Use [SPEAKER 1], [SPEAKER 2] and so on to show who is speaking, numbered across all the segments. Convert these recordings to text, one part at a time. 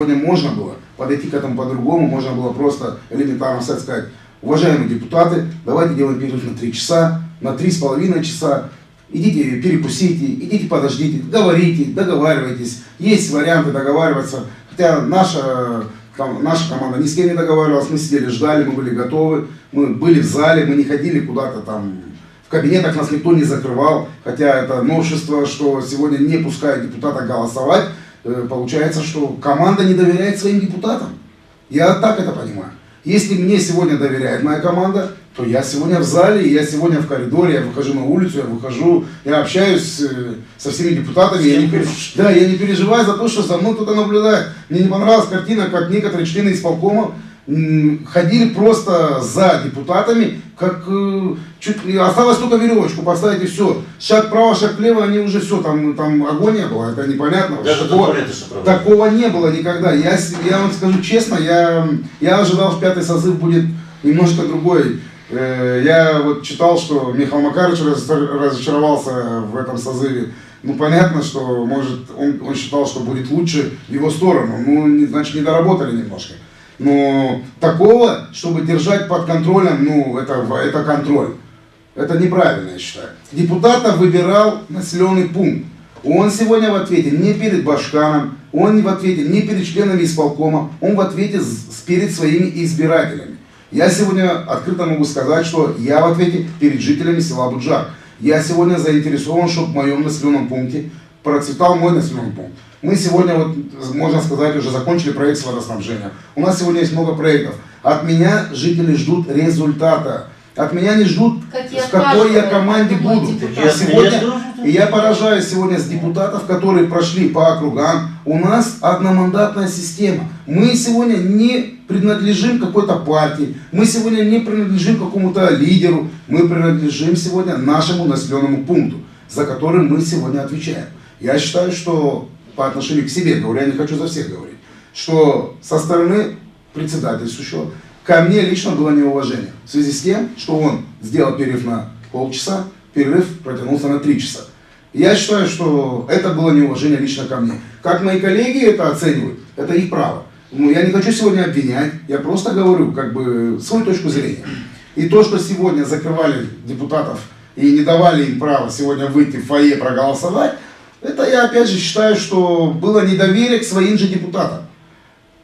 [SPEAKER 1] сегодня можно было подойти к этому по-другому, можно было просто элементарно сказать, уважаемые депутаты, давайте делаем перерыв на 3 часа, на 3,5 часа, идите перекусите, идите подождите, говорите, договаривайтесь, есть варианты договариваться, хотя наша команда ни с кем не договаривалась, мы сидели, ждали, мы были готовы, мы были в зале, мы не ходили куда-то там, в кабинетах нас никто не закрывал, хотя это новшество, что сегодня не пускают депутата голосовать, получается, что команда не доверяет своим депутатам. Я так это понимаю. Если мне сегодня доверяет моя команда, то я сегодня в зале, я сегодня в коридоре, я выхожу на улицу, я общаюсь со всеми депутатами. Я не переживаю за то, что за мной кто-то наблюдает. Мне не понравилась картина, как некоторые члены исполкома ходили просто за депутатами, как осталось только веревочку поставить и все. Шаг вправо, шаг влево, они уже все, там агония была, это непонятно. Такого не было никогда. Я вам скажу честно, я ожидал, что 5-й созыв будет немножко другой. Я вот читал, что Михаил Макарович разочаровался в этом созыве. Ну, понятно, что, может, он считал, что будет лучше в его сторону. Ну, значит, не доработали немножко. Но такого, чтобы держать под контролем, ну, это контроль. Это неправильно, я считаю. Депутата выбирал населенный пункт. Он сегодня в ответе не перед Башканом, он в ответе не перед членами исполкома, он в ответе перед своими избирателями. Я сегодня открыто могу сказать, что я в ответе перед жителями села Буджак. Я сегодня заинтересован, чтобы в моем населенном пункте процветал мой населенный пункт. Мы сегодня, вот, можно сказать, уже закончили проект с водоснабжением. У нас сегодня есть много проектов. От меня жители ждут результата. От меня не ждут, в какой я команде буду. И я поражаюсь сегодня с депутатов, которые прошли по округам. У нас одномандатная система. Мы сегодня не принадлежим какой-то партии. Мы сегодня не принадлежим какому-то лидеру. Мы принадлежим сегодня нашему населенному пункту, за который мы сегодня отвечаем. Я считаю, что по отношению к себе, говорю, я не хочу за всех говорить, что со стороны председательствующего ко мне лично было неуважение. В связи с тем, что он сделал перерыв на полчаса, перерыв протянулся на 3 часа. Я считаю, что это было неуважение лично ко мне. Как мои коллеги это оценивают, это их право. Ну, я не хочу сегодня обвинять, я просто говорю как бы свою точку зрения. И то, что сегодня закрывали депутатов и не давали им права сегодня выйти в фойе проголосовать, это я опять же считаю, что было недоверие к своим же депутатам.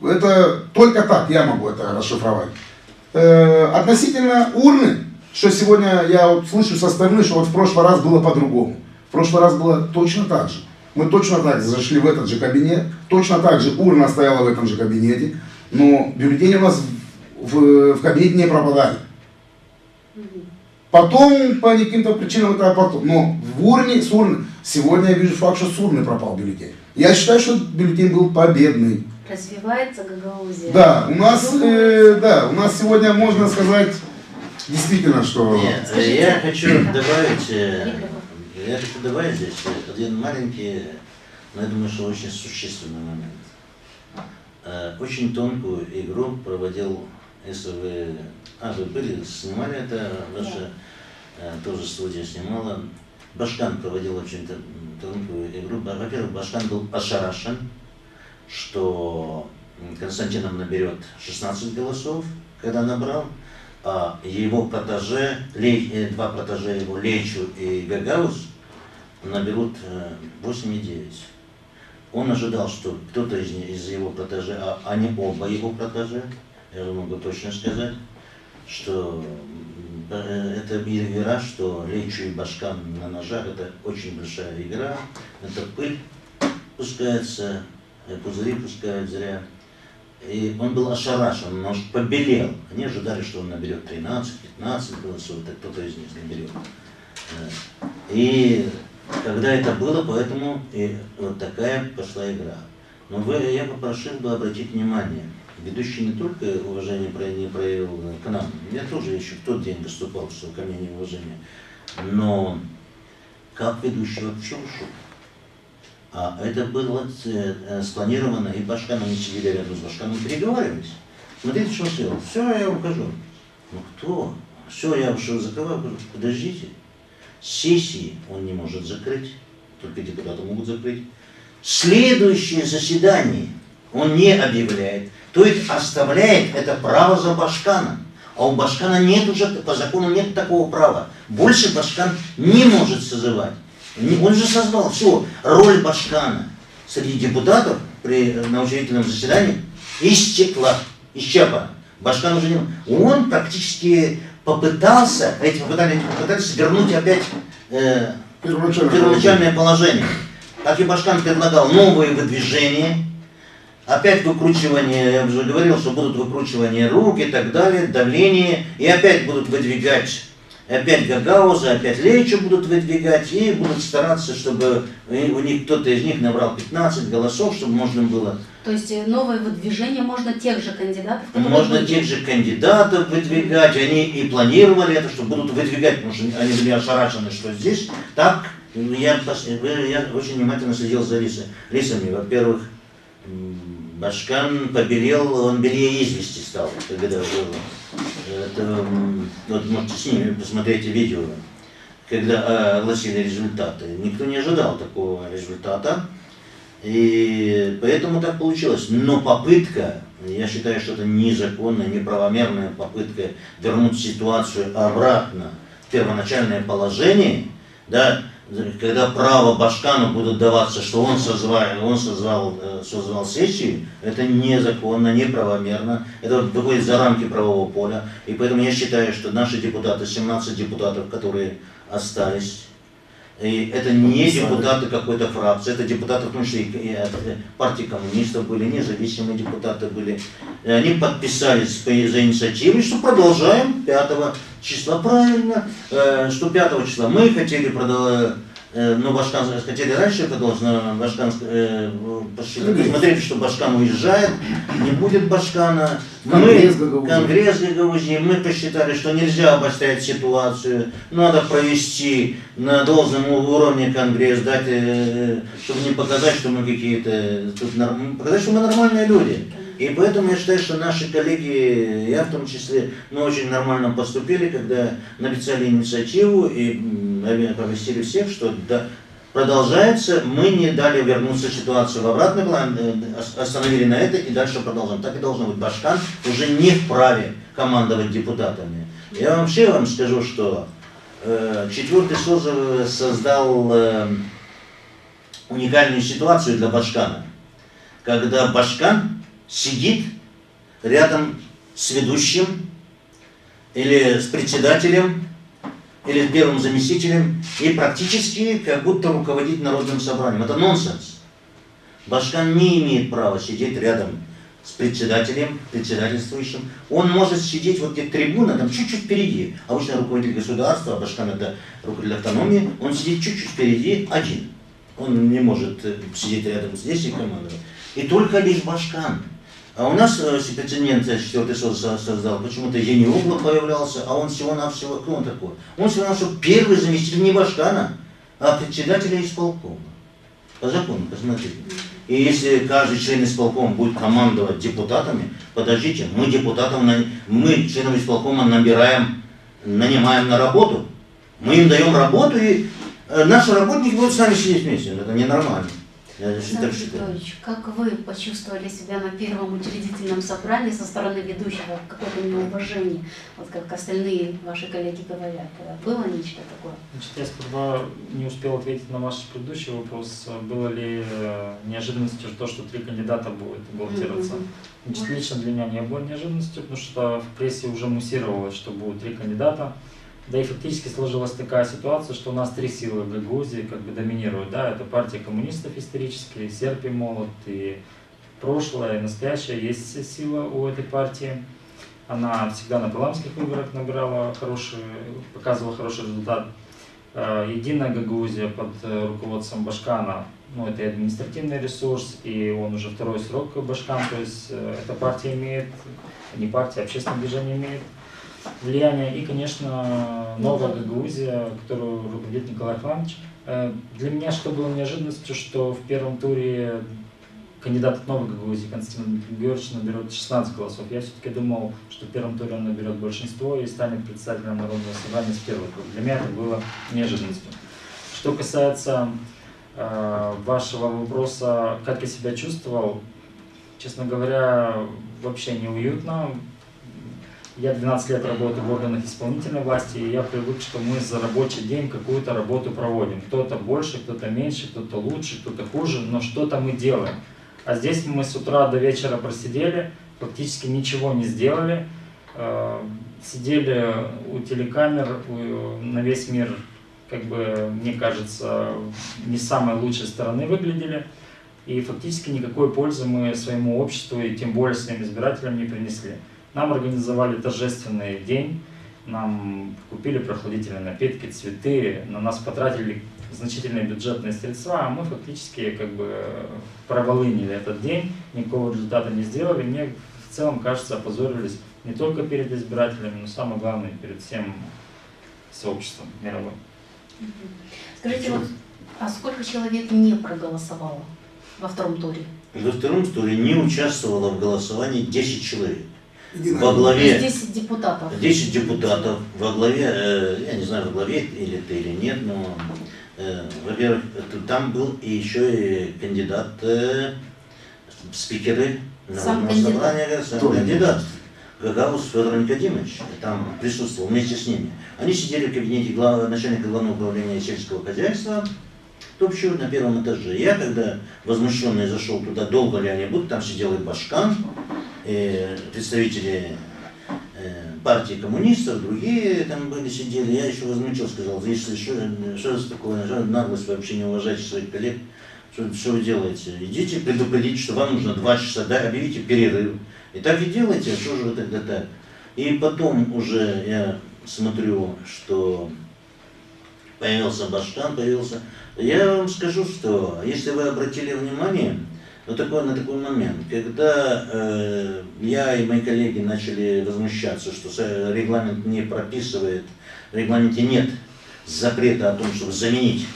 [SPEAKER 1] Это только так я могу это расшифровать. Относительно урны, что сегодня я вот слышу со стороны, что вот в прошлый раз было по-другому. В прошлый раз было точно так же. Мы точно так же зашли в этот же кабинет, точно так же урна стояла в этом же кабинете, но бюллетени у нас в кабинете не пропадали. Потом, по каким-то причинам, это потом. Но в урне, с урны, сегодня я вижу факт, что с урны пропал бюллетень. Я считаю, что бюллетень был победный.
[SPEAKER 2] Развивается Гагаузия.
[SPEAKER 1] Да, у нас сегодня можно сказать действительно, что...
[SPEAKER 3] Нет, я хочу добавить здесь один маленький, но я думаю, что очень существенный момент. Очень тонкую игру проводил, если вы были, снимали это, ваша тоже студия снимала. Башкан проводил очень тонкую игру. Во-первых, Башкан был ошарашен, что Константинов наберет 16 голосов, когда набрал, а его протеже, два протеже его, Лейчу и Гагаус, наберут 8,9. Он ожидал, что кто-то из его протеже, а они оба его протеже, я могу точно сказать, что это игра, что Лейчу и Башкан на ножах, это очень большая игра, это пыль пускается, пузыри пускают зря. И он был ошарашен, он побелел. Они ожидали, что он наберет 13-15 голосов, так кто-то из них наберет. И когда это было, поэтому и вот такая пошла игра. Но я попросил бы обратить внимание. Ведущий не только уважение не проявил к нам, я тоже еще в тот день выступал, что ко мне неуважение, но как ведущий вообще ушел. А это было спланировано, и Башканом, они сидели рядом с Башканом, переговаривались. Смотрите, что он сделал. Все, я ухожу. Ну кто? Все, я уже закрываю. Подождите. Сессии он не может закрыть. Только депутаты могут закрыть. Следующее заседание он не объявляет, то есть оставляет это право за Башканом. А у Башкана нет уже, по закону нет такого права. Больше Башкан не может созывать. Он же созвал, все, роль Башкана среди депутатов на учредительном заседании исчерпана. Башкан уже не... Он практически попытались вернуть опять первоначальное положение. Так и Башкан предлагал новые выдвижения, опять выкручивание, я уже говорил, что будут выкручивания рук и так далее, давление, и опять будут выдвигать, опять Гагауза, опять Лейча будут выдвигать, и будут стараться, чтобы у них кто-то из них набрал 15 голосов, чтобы можно было...
[SPEAKER 2] То есть новое выдвижение можно тех же кандидатов?
[SPEAKER 3] Можно тех же кандидатов выдвигать, они и планировали это, что будут выдвигать, потому что они были ошарашены, что здесь так. Я очень внимательно следил за лицами. Во-первых, Башкан побелел, он белее извести стал, когда это, вот можете с ними посмотреть видео, когда огласили результаты. Никто не ожидал такого результата, и поэтому так получилось. Но попытка, я считаю, что это незаконная, неправомерная попытка вернуть ситуацию обратно в первоначальное положение, да, когда право Башкану будут даваться, что он созвал сессию, это незаконно, неправомерно, это выходит за рамки правового поля. И поэтому я считаю, что наши депутаты, 17 депутатов, которые остались, и это не депутаты какой-то фракции, это депутаты, в том числе и от партии коммунистов были, независимые депутаты были. И они подписались за инициативой, что продолжаем 5 числа, правильно, что 5 числа мы хотели продолжать, но Башкан хотели раньше продолжить, но Башкан посмотрели, что Башкан уезжает, не будет Башкана. Конгресс Гагаузии, мы посчитали, что нельзя обострять ситуацию, надо провести на должном уровне Конгресс, дать, чтобы не показать, что мы какие-то, показать, что мы нормальные люди. И поэтому я считаю, что наши коллеги, я в том числе, мы очень нормально поступили, когда написали инициативу и оповестили всех, что да, продолжается, мы не дали вернуться ситуацию в обратный план, остановили на это и дальше продолжаем. Так и должно быть. Башкан уже не вправе командовать депутатами. Я вообще вам скажу, что 4-й созыв создал уникальную ситуацию для Башкана, когда Башкан сидит рядом с ведущим или с председателем или с первым заместителем и практически как будто руководит народным собранием. Это нонсенс. Башкан не имеет права сидеть рядом с председателем, председательствующим. Он может сидеть вот где трибуна, там чуть-чуть впереди. Обычно руководитель государства, а Башкан это руководитель автономии, он сидит чуть-чуть впереди один. Он не может сидеть рядом здесь и командовать. И только лишь Башкан. А у нас прецедент 4-й создал, почему-то Янеугла появлялся, а он всего-навсего, кто он такой? Он всего-навсего первый заместитель не Башкана, а председателя исполкома. По закону, посмотрите. И если каждый член исполкома будет командовать депутатами, подождите, мы депутатов, мы членов исполкома нанимаем на работу, мы им даем работу, и наши работники будут с нами сидеть вместе. Это ненормально.
[SPEAKER 2] Александр Петрович, как вы почувствовали себя на первом учредительном собрании со стороны ведущего, какое-то неуважение, вот как остальные ваши коллеги говорят? Было нечто такое?
[SPEAKER 4] Значит, я сперва не успел ответить на ваш предыдущий вопрос. Было ли неожиданностью то, что 3 кандидата будет баллотироваться? Значит, лично для меня не было неожиданностью, потому что в прессе уже муссировалось, что будут 3 кандидата. Да и фактически сложилась такая ситуация, что у нас 3 силы в Гагаузии как бы доминируют. Да? Это партия коммунистов исторически, Серп и Молот, и прошлое, и настоящее есть сила у этой партии. Она всегда на парламентских выборах показывала хороший результат. Единая Гагаузия под руководством Башкана, ну это и административный ресурс, и он уже 2-й срок Башкан, то есть эта партия имеет, не партия, а общественное движение имеет влияние, и, конечно, новая Гагаузия, которую руководит Николай Иванович. Для меня что было неожиданностью, что в первом туре кандидат от новой Гагаузии Константин Георгиевич наберет 16 голосов. Я все-таки думал, что в первом туре он наберет большинство и станет председателем Народного собрания с первого тура. Для меня это было неожиданностью. Что касается вашего вопроса, как я себя чувствовал, честно говоря, вообще неуютно. Я 12 лет работаю в органах исполнительной власти, и я привык, что мы за рабочий день какую-то работу проводим. Кто-то больше, кто-то меньше, кто-то лучше, кто-то хуже, но что-то мы делаем. А здесь мы с утра до вечера просидели, фактически ничего не сделали, сидели у телекамер на весь мир, как бы, мне кажется, не с самой лучшей стороны выглядели. И фактически никакой пользы мы своему обществу и тем более своим избирателям не принесли. Нам организовали торжественный день, нам купили прохладительные напитки, цветы, на нас потратили значительные бюджетные средства, а мы фактически как бы проволынили этот день, никакого результата не сделали. Мне в целом, кажется, опозорились не только перед избирателями, но самое главное, перед всем сообществом мировым.
[SPEAKER 2] Скажите, вот, а сколько человек не проголосовало во втором туре?
[SPEAKER 3] Во втором туре не участвовало в голосовании 10 человек.
[SPEAKER 1] Во
[SPEAKER 3] главе
[SPEAKER 2] 10 депутатов.
[SPEAKER 3] 10 депутатов во главе, я не знаю, во главе или ты или нет, но, во-первых, там был и еще и кандидат в спикеры Народного собрания, сам кандидат Гагаус Федор Никодимович, там присутствовал вместе с ними. Они сидели в кабинете начальника главного управления сельского хозяйства, топчу на первом этаже. Я, когда возмущенный зашел туда, долго ли они будут, там сидел и Башкан, представители партии коммунистов, другие там были, сидели. Я еще возмутил, сказал, если что это такое, наглость, вы вообще не уважаете своих коллег, что вы делаете? Идите предупредите, что вам нужно 2 часа, да, объявите перерыв. И так и делайте, а что же вы тогда так? И потом уже я смотрю, что появился Башкан, появился. Я вам скажу, что если вы обратили внимание, на такой момент, когда я и мои коллеги начали возмущаться, что регламент не прописывает, в регламенте нет запрета о том, чтобы заменить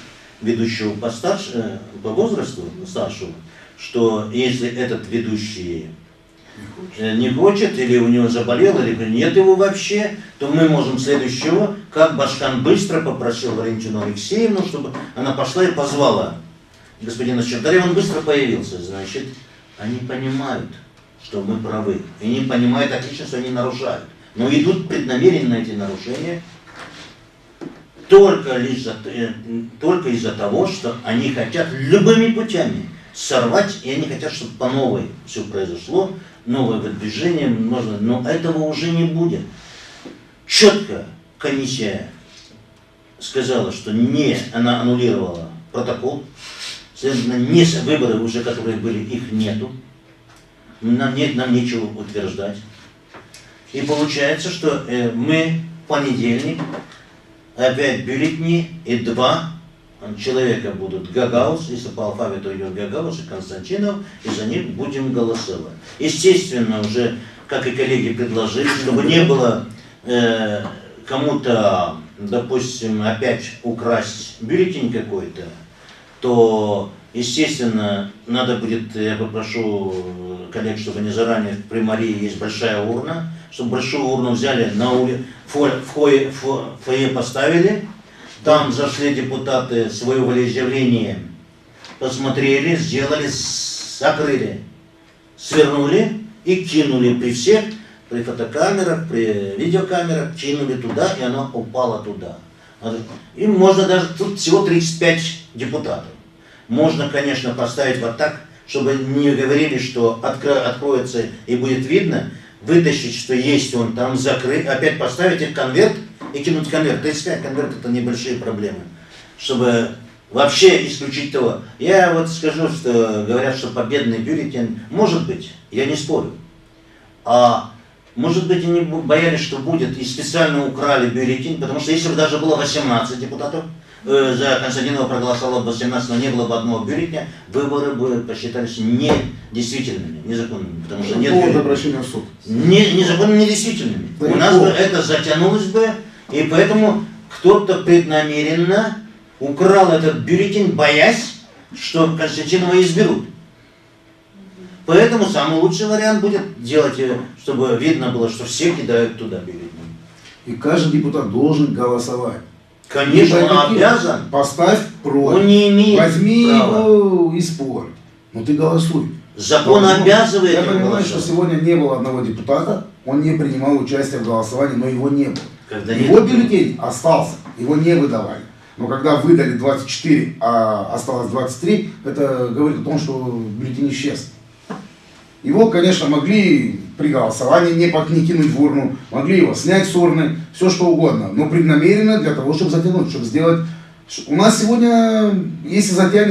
[SPEAKER 3] ведущего по возрасту старшего, что если этот ведущий не хочет, или у него заболел, или нет его вообще, то мы можем следующего, как Башкан быстро попросил Валентину Алексеевну, чтобы она пошла и позвала господина Чердаря, он быстро появился. Значит, они понимают, что мы правы. И они понимают отлично, что они нарушают. Но идут преднамеренно эти нарушения только из-за того, что они хотят любыми путями сорвать, и они хотят, чтобы по новой все произошло, новое выдвижение, но этого уже не будет. Четко комиссия сказала, что она аннулировала протокол, следовательно, выборы уже, которые были, их нету, нам нечего утверждать. И получается, что мы в понедельник опять бюллетени, и 2 человека будут: Гагаус, если по алфавиту идет Гагаус и Константинов, и за них будем голосовать. Естественно, уже, как и коллеги предложили, чтобы не было кому-то, допустим, опять украсть бюллетень какой-то, то, естественно, надо будет, я попрошу коллег, чтобы они заранее, в примарии есть большая урна, чтобы большую урну взяли, в фойе поставили, там зашли депутаты, свое волеизъявление посмотрели, сделали, закрыли, свернули и кинули при всех, при фотокамерах, при видеокамерах, кинули туда, и оно упало туда. И можно даже, тут всего 35 депутатов. Можно, конечно, поставить вот так, чтобы не говорили, что откроется и будет видно, вытащить, что есть он там, закрыть, опять поставить их конверт и кинуть конверт. 35 конверт — это небольшие проблемы. Чтобы вообще исключить того. Я вот скажу, что говорят, что победный бюллетень, может быть, я не спорю. А может быть, они боялись, что будет, и специально украли бюллетень, потому что если бы даже было 18 депутатов, за Константинова проголосовало бы 18, но не было бы одного бюллетня, выборы бы посчитались недействительными, незаконными, потому что нет
[SPEAKER 1] обращения в суд.
[SPEAKER 3] Незаконными, недействительными. У нас бы это затянулось бы, и поэтому кто-то преднамеренно украл этот бюллетень, боясь, что Константинова изберут. Поэтому самый лучший вариант будет делать, чтобы видно было, что все кидают туда бюллетень.
[SPEAKER 1] И каждый депутат должен голосовать.
[SPEAKER 3] Конечно, он обязан.
[SPEAKER 1] Поставь против.
[SPEAKER 3] Он не имеет
[SPEAKER 1] Возьми
[SPEAKER 3] права.
[SPEAKER 1] его и спорь. Но ты голосуй.
[SPEAKER 3] Закон обязывает
[SPEAKER 1] Я
[SPEAKER 3] его
[SPEAKER 1] понимаю, что
[SPEAKER 3] голосовать.
[SPEAKER 1] сегодня не было одного депутата, он не принимал участие в голосовании, но его не было.
[SPEAKER 3] Когда
[SPEAKER 1] Его
[SPEAKER 3] нет-
[SPEAKER 1] бюллетень остался, его не выдавали. Но когда выдали 24, а осталось 23, это говорит о том, что бюллетень исчез. Его, конечно, могли при голосовании не кинуть в урну, могли его снять с урны, все что угодно, но преднамеренно для того, чтобы затянуть, чтобы сделать... У нас сегодня, если затянет...